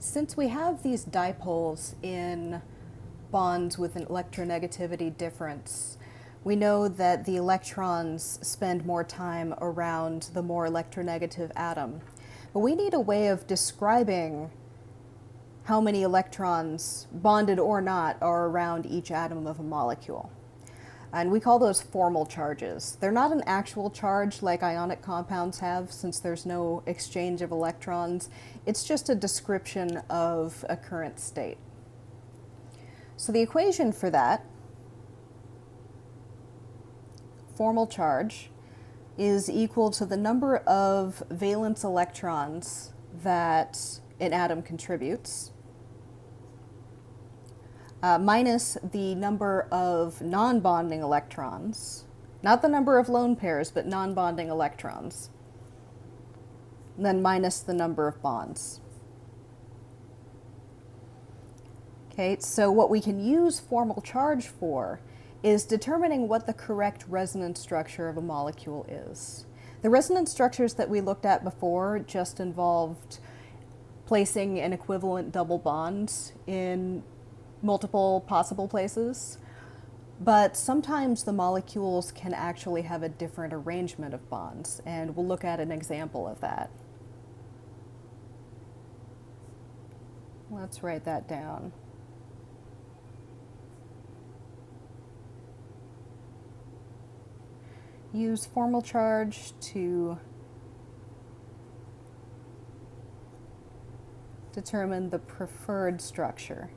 Since we have these dipoles in bonds with an electronegativity difference, we know that the electrons spend more time around the more electronegative atom. But we need a way of describing how many electrons, bonded or not, are around each atom of a molecule. And we call those formal charges. They're not an actual charge like ionic compounds have, since there's no exchange of electrons. It's just a description of a current state. So the equation for that, formal charge, is equal to the number of valence electrons that an atom contributes, minus the number of non-bonding electrons, not the number of lone pairs, but non-bonding electrons, and then minus the number of bonds. Okay, so what we can use formal charge for is determining what the correct resonance structure of a molecule is. The resonance structures that we looked at before just involved placing an equivalent double bond in multiple possible places, but sometimes the molecules can actually have a different arrangement of bonds, and we'll look at an example of that. Let's write that down. Use formal charge to determine the preferred structure.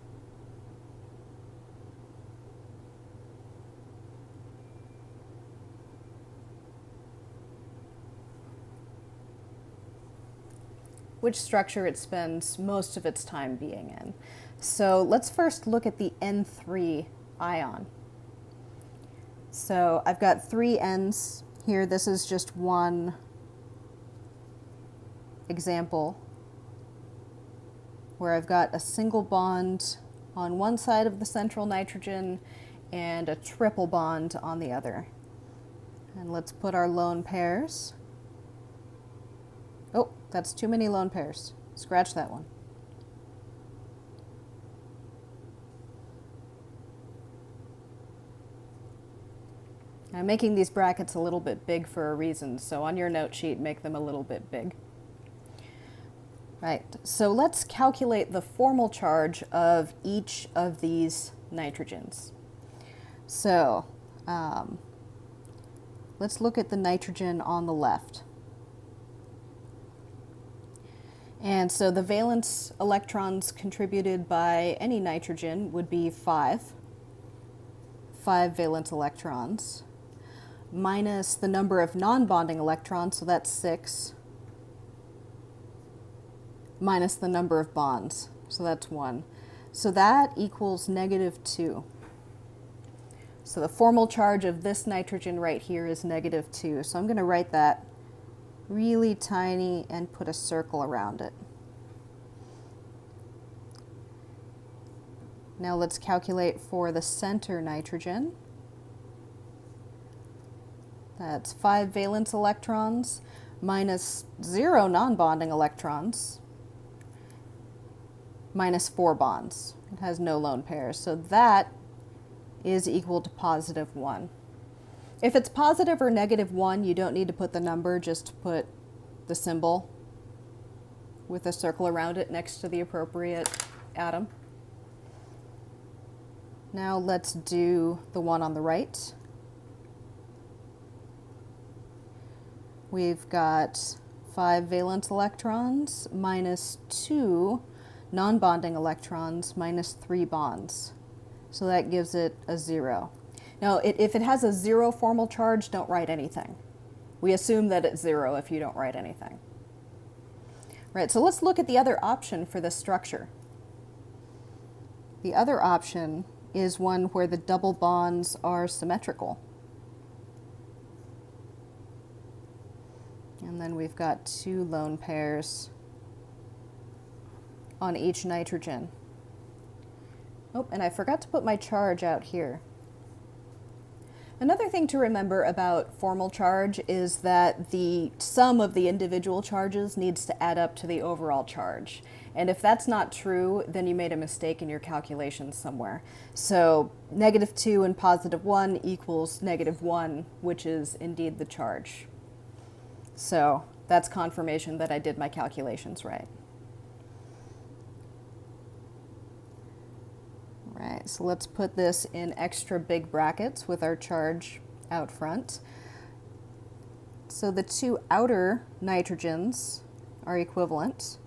Which structure it spends most of its time being in. So let's first look at the N3 ion. So I've got three N's here. This is just one example where I've got a single bond on one side of the central nitrogen and a triple bond on the other. And let's put our lone pairs. Oh, that's too many lone pairs. Scratch that one. I'm making these brackets a little bit big for a reason, so on your note sheet, make them a little bit big. Right, so let's calculate the formal charge of each of these nitrogens. So let's look at the nitrogen on the left. And so the valence electrons contributed by any nitrogen would be 5 valence electrons, minus the number of non-bonding electrons, so that's 6, minus the number of bonds, so that's 1. So that equals -2. So the formal charge of this nitrogen right here is -2. So I'm going to write that really tiny and put a circle around it. Now let's calculate for the center nitrogen. That's 5 valence electrons minus 0 non-bonding electrons minus 4 bonds. It has no lone pairs. So that is equal to +1. If it's positive or -1, you don't need to put the number, just put the symbol with a circle around it next to the appropriate atom. Now let's do the one on the right. We've got 5 valence electrons minus 2 non-bonding electrons minus 3 bonds. So that gives it a 0. Now, if it has a 0 formal charge, don't write anything. We assume that it's 0 if you don't write anything. Right, so let's look at the other option for this structure. The other option is one where the double bonds are symmetrical. And then we've got 2 lone pairs on each nitrogen. Oh, and I forgot to put my charge out here. Another thing to remember about formal charge is that the sum of the individual charges needs to add up to the overall charge. And if that's not true, then you made a mistake in your calculations somewhere. So -2 and +1 equals -1, which is indeed the charge. So that's confirmation that I did my calculations right. All right, so let's put this in extra big brackets with our charge out front. So the two outer nitrogens are equivalent.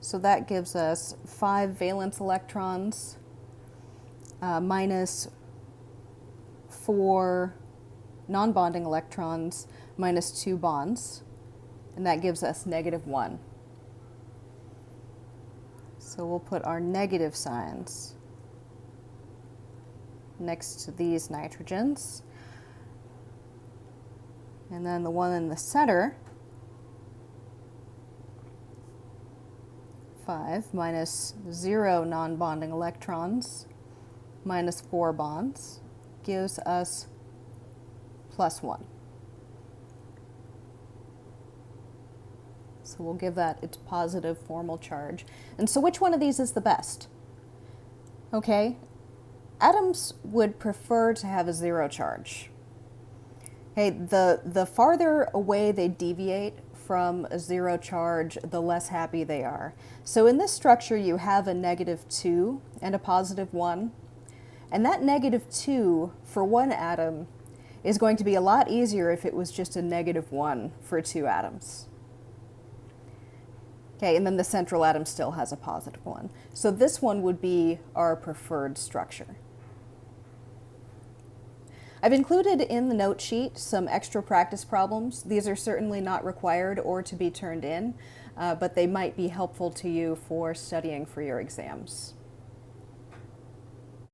So that gives us 5 valence electrons minus 4 non-bonding electrons minus 2 bonds, and that gives us -1. So we'll put our negative signs next to these nitrogens. And then the one in the center, 5 minus 0 non-bonding electrons minus 4 bonds, gives us +1. So we'll give that its positive formal charge. And so which one of these is the best? Okay, atoms would prefer to have a 0 charge. Okay, the farther away they deviate from a 0 charge, the less happy they are. So in this structure, you have a -2 and a +1. And that -2 for one atom is going to be a lot easier if it was just a -1 for 2 atoms. Okay, and then the central atom still has a +1. So this one would be our preferred structure. I've included in the note sheet some extra practice problems. These are certainly not required or to be turned in, but they might be helpful to you for studying for your exams.